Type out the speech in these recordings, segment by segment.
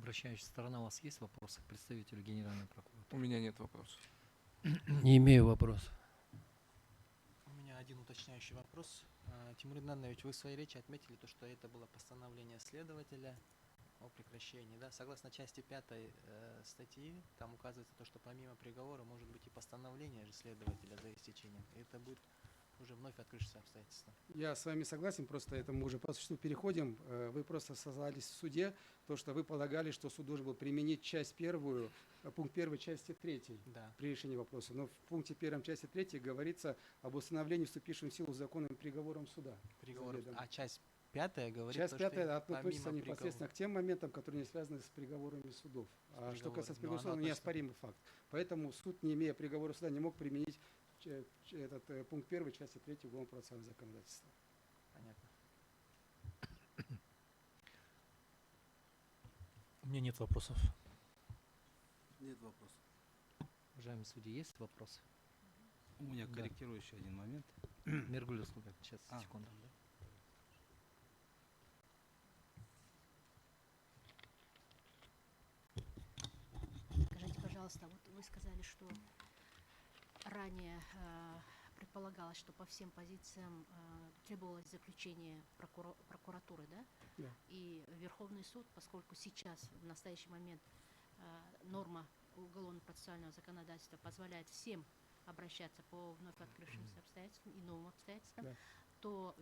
Обращающая сторона, у вас есть вопросы к представителю Генеральной прокуратуры? У меня нет вопросов. Не имею вопросов. У меня один уточняющий вопрос. Тимур Иднанович, вы в своей речи отметили то, что это было постановление следователя о прекращении. Да? Согласно части 5 статьи, там указывается то, что помимо приговора может быть и постановление же следователя за истечением. И это будет уже вновь открывшиеся обстоятельства. Я с вами согласен, просто это мы уже по существу переходим. Вы просто сослались в суде, то, что вы полагали, что суд должен был применить часть первую, пункт 1 части 3 Да. при решении вопроса. Но в пункте 1 части 3 говорится об установлении вступившим в силу законным приговором суда. Приговор. А часть 5 говорит, Часть то, 5 что относится помимо непосредственно к тем моментам, которые не связаны с приговорами судов. А что касается приговора суда, оно неоспоримый факт. Поэтому суд, не имея приговора суда, не мог применить этот пункт 1 части 3 Уголовного процессуального законодательства. Понятно. У меня нет вопросов. Нет вопросов. Уважаемые судьи, есть вопросы? У меня Да. корректирующий один момент. Миргуль Исмаилович, сейчас, А. секунду. Скажите, пожалуйста, вот вы сказали, что ранее предполагалось, что по всем позициям требовалось заключение прокуратуры, да? Да. И Верховный суд, поскольку сейчас, в настоящий момент, норма уголовно-процессуального законодательства позволяет всем обращаться по вновь открывшимся обстоятельствам и новым обстоятельствам, Да. то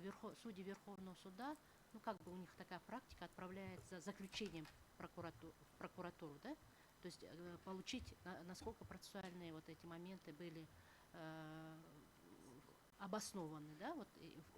судьи Верховного суда, ну как бы у них такая практика, отправляет за заключением в прокуратуру, да? То есть получить, насколько процессуальные вот эти моменты были обоснованы, да, вот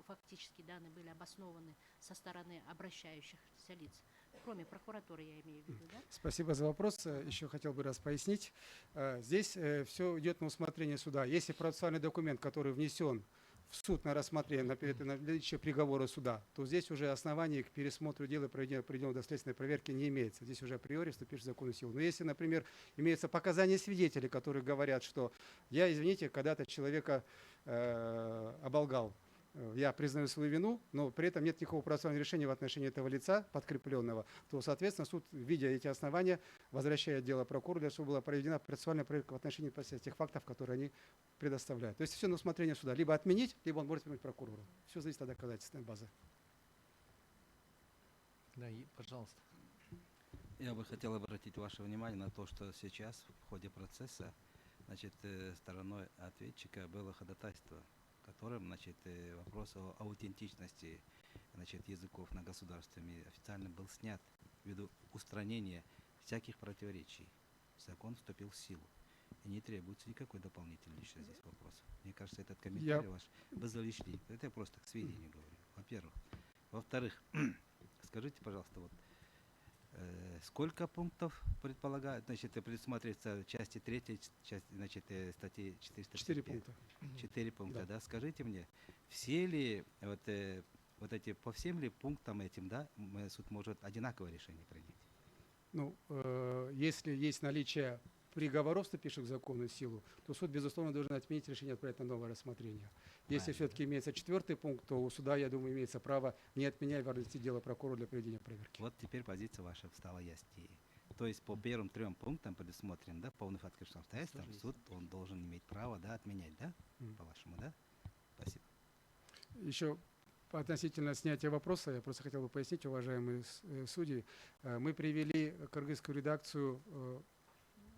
фактически данные были обоснованы со стороны обращающихся лиц, кроме прокуратуры, я имею в виду, да? Спасибо за вопрос. Еще хотел бы раз пояснить. Здесь все идет на усмотрение суда. Если процессуальный документ, который внесен в суд на рассмотрение, на наличие приговора суда, то здесь уже оснований к пересмотру дела и проведению определенной доследственной проверки не имеется. Здесь уже априори вступишь в законную силу. Но если, например, имеются показания свидетелей, которые говорят, что я, извините, когда-то человека оболгал, я признаю свою вину, но при этом нет никакого процессуального решения в отношении этого лица, подкрепленного, то, соответственно, суд, видя эти основания, возвращает дело прокурору, для того, чтобы была проведена процессуальная проверка в отношении тех фактов, которые они предоставляют. То есть все на усмотрение суда. Либо отменить, либо он может вернуть прокурору. Все зависит от доказательственной базы. Да, пожалуйста. Я бы хотел обратить ваше внимание на то, что сейчас в ходе процесса, значит, стороной ответчика было ходатайство, которым, значит, вопрос о аутентичности, значит, языков на государственном официально был снят ввиду устранения всяких противоречий. Закон вступил в силу. И не требуется никакой дополнительный еще здесь вопрос. Мне кажется, этот комментарий ваш вы залишили. Это я просто к сведению говорю, во-первых. Во-вторых, скажите, пожалуйста, вот сколько пунктов предполагает, значит, предусматривается в части 3, значит, статьи 400? 4 пункта. 4 пункта, Да. да. Скажите мне, все ли вот эти, по всем ли пунктам этим, да, суд может одинаковое решение принять? Ну, если есть наличие приговоров, вступивших в законную силу, то суд, безусловно, должен отменить решение, отправить на новое рассмотрение. Если все-таки имеется 4 пункт, то у суда, я думаю, имеется право, не отменяя, вернуть дело прокурору для проведения проверки. Вот теперь позиция ваша стала яснее. То есть по первым 3 пунктам предусмотрен, да, полный факт обстоятельств, суд, он должен иметь право, да, отменять, да, по-вашему, да? Спасибо. Еще относительно снятия вопроса, я просто хотел бы пояснить, уважаемые судьи, мы привели кыргызскую редакцию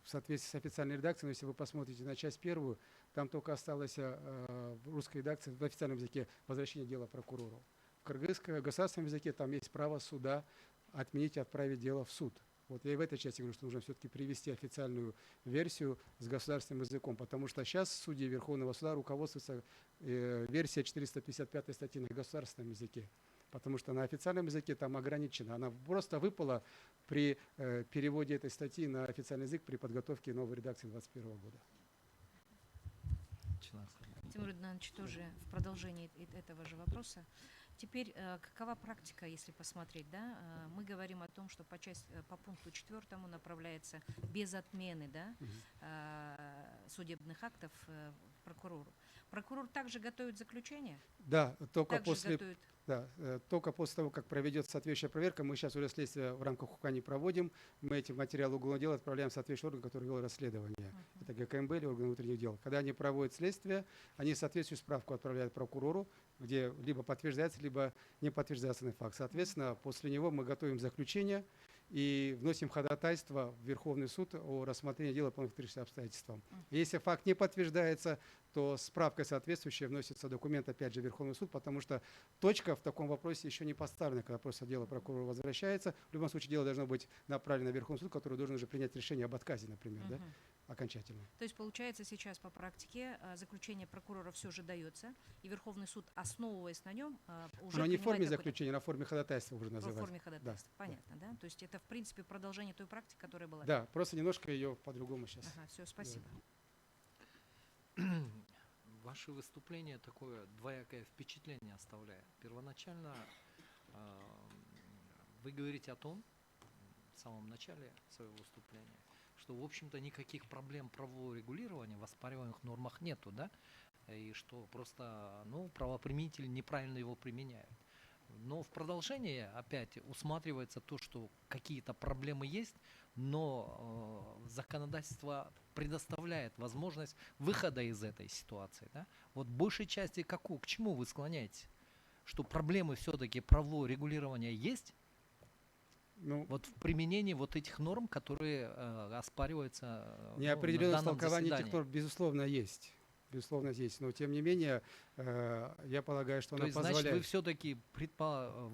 в соответствии с официальной редакцией, но если вы посмотрите на часть 1, там только осталось в русской редакции, в официальном языке, возвращение дела прокурору. В кыргызском государственном языке там есть право суда отменить и отправить дело в суд. Вот я и в этой части говорю, что нужно все-таки привести официальную версию с государственным языком, потому что сейчас судьи Верховного суда руководствуются версией 455 статьи на государственном языке, потому что на официальном языке там ограничено. Она просто выпала при переводе этой статьи на официальный язык при подготовке новой редакции 2021 года. Начинается. Тимур Иднанович, тоже в продолжении этого же вопроса. Теперь какова практика, если посмотреть, да? Мы говорим о том, что по пункту 4 направляется без отмены, да, судебных актов прокурору. Прокурор также готовит заключение? Да, только Также после, готовит. да, только после того, как проведет соответствующая проверка, мы сейчас уже следствие в рамках УК не проводим, мы эти материалы уголовного дела отправляем в соответствующий орган, который вел расследование. Это ГКМБ или органы внутренних дел. Когда они проводят следствие, они соответствующую справку отправляют прокурору, где либо подтверждается, либо не подтверждается данный факт. Соответственно, после него мы готовим заключение и вносим ходатайство в Верховный суд о рассмотрении дела по фактическим обстоятельствам. Если факт не подтверждается, то справкой соответствующей вносится документ опять же в Верховный суд, потому что точка в таком вопросе еще не поставлена, когда просто дело прокурора возвращается. В любом случае дело должно быть направлено в Верховный суд, который должен уже принять решение об отказе, например, да, окончательно. То есть получается сейчас по практике заключение прокурора все же дается, и Верховный суд, основываясь на нем, уже Но не в форме принимает какое-то- заключения, а на форме ходатайства уже в называется. форме ходатайства. Понятно, да? То есть это в принципе продолжение той практики, которая была. Да, просто немножко ее по-другому сейчас. Ага, все, спасибо. Ваше выступление такое двоякое впечатление оставляет. Первоначально вы говорите о том, в самом начале своего выступления, что, в общем-то, никаких проблем правового регулирования в оспариваемых нормах нету, да? И что просто, ну, правоприменитель неправильно его применяет. Но в продолжении опять усматривается то, что какие-то проблемы есть, но законодательство предоставляет возможность выхода из этой ситуации. Да? Вот в большей части к чему вы склоняетесь? Что проблемы все-таки правового регулирования есть, Ну, вот в применении вот этих норм, которые оспариваются на неопределенность данном толкования этих заседании. норм, безусловно, есть. Безусловно, есть. Но, тем не менее, я полагаю, что То она есть, значит, позволяет... вы все-таки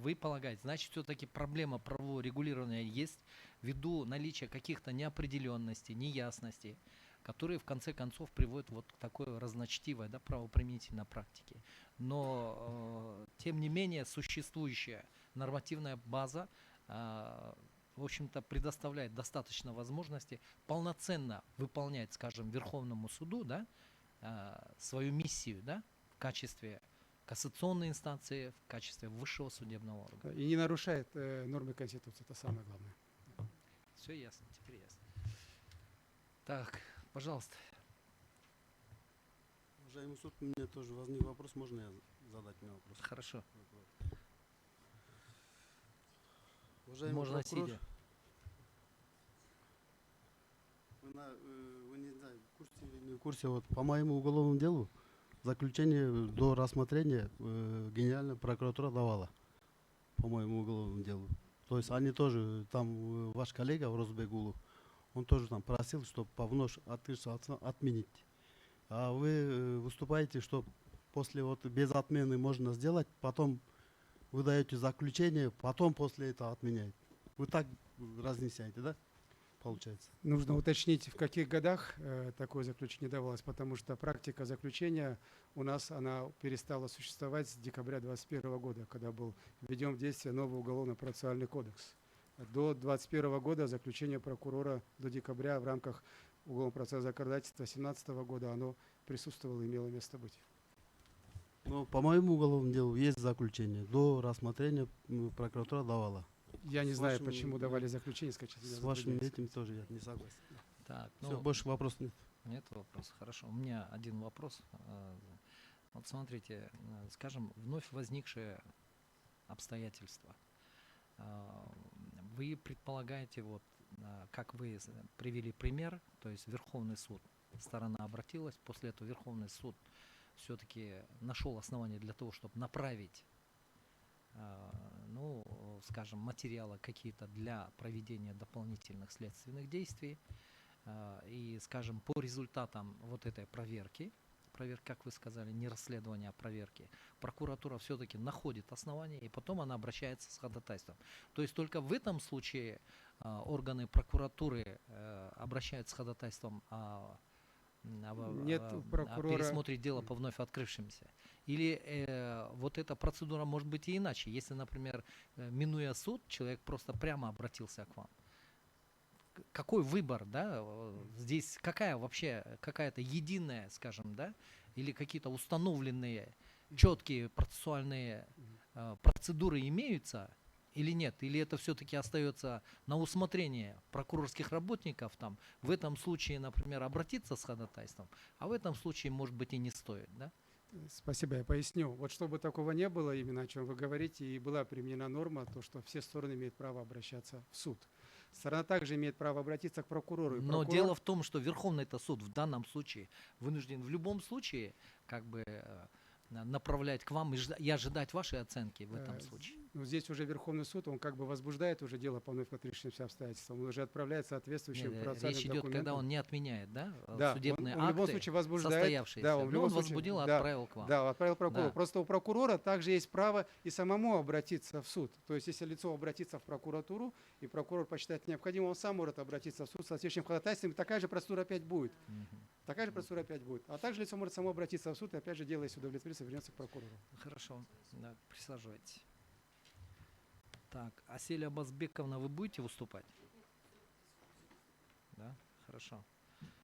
вы полагаете, значит, все-таки проблема правового регулирования есть ввиду наличия каких-то неопределенностей, неясностей, которые в конце концов приводят вот к такой разночтивой, да, правоприменительной практике. Но, тем не менее, существующая нормативная база, в общем-то, предоставляет достаточно возможностей полноценно выполнять, скажем, Верховному суду, да, свою миссию, да, в качестве кассационной инстанции, в качестве высшего судебного органа. И не нарушает нормы Конституции, это самое главное. Все ясно, теперь ясно. Так, пожалуйста. Уважаемый суд, у меня тоже возник вопрос, можно я задать мне вопрос? Хорошо. Уважаемый Можно прокурор, сидя. Вы не знаю, в курсе или не в курсе, вот по моему уголовному делу заключение до рассмотрения Генеральная прокуратура давала по моему уголовному делу. То есть они тоже, там ваш коллега Розбегулов, он тоже там просил, чтобы по вновь отменить. А вы выступаете, что после вот без отмены можно сделать, потом вы даете заключение, потом после этого отменяете. Вы так разнесяете, да? Получается. Нужно уточнить, в каких годах такое заключение давалось, потому что практика заключения у нас, она перестала существовать с декабря 2021 года, когда был введен в действие новый уголовно-процессуальный кодекс. До 2021 года заключение прокурора до декабря в рамках уголовно-процессуального законодательства 2017 года оно присутствовало и имело место быть. Но по моему уголовному делу есть заключение. До рассмотрения прокуратура давала. Я не С знаю, вашим, почему давали заключение, скачать. С вашим этим тоже я не согласен. Так, Все, ну, больше вопросов нет. нет вопроса. Хорошо. У меня один вопрос. Вот смотрите, скажем, вновь возникшие обстоятельства. Вы предполагаете, вот, как вы привели пример, то есть Верховный суд, сторона обратилась, после этого Верховный суд все-таки нашел основания для того, чтобы направить, ну, скажем, материалы какие-то для проведения дополнительных следственных действий. И, скажем, по результатам вот этой проверки, как вы сказали, не расследования, а проверки, прокуратура все-таки находит основания, и потом она обращается с ходатайством. То есть только в этом случае органы прокуратуры обращаются с ходатайством Нет у о прокурора... пересмотре дела по вновь открывшимся. Или вот эта процедура может быть и иначе. Если, например, минуя суд, человек просто прямо обратился к вам. Какой выбор, да, здесь какая вообще, какая-то единая, скажем, да, или какие-то установленные четкие процессуальные процедуры имеются или нет? Или это все-таки остается на усмотрение прокурорских работников там, в этом случае, например, обратиться с ходатайством, а в этом случае, может быть, и не стоит, да? Спасибо, я поясню. Вот чтобы такого не было, именно о чем вы говорите, и была применена норма, то, что все стороны имеют право обращаться в суд. Сторона также имеет право обратиться к прокурору. И Но прокурор- дело в том, что Верховный-то суд в данном случае вынужден в любом случае как бы направлять к вам и ожидать вашей оценки в этом Э, случае. Ну, здесь уже Верховный суд, он как бы возбуждает уже дело по вновь открывшимся обстоятельствам, он уже отправляет соответствующим Нет, процессуальным речь идет, когда документам. он не отменяет, да, Да, судебные он в любом акты, случае возбуждает, состоявшиеся. да, он в Но любом он случае, возбудил, да, отправил к вам. Да, отправил прокурору. Да. Просто у прокурора также есть право и самому обратиться в суд. То есть, если лицо обратится в прокуратуру, и прокурор посчитает необходимым, он сам может обратиться в суд с соответствующим ходатайством, и такая же процедура опять будет. Мгм. Такая же процедура опять будет. А также лицо может само обратиться в суд, и опять же, дело, если удовлетворится, вернется к прокурору. Хорошо, да, присаживайтесь. Так, Аселя Базбековна, вы будете выступать? Да, хорошо.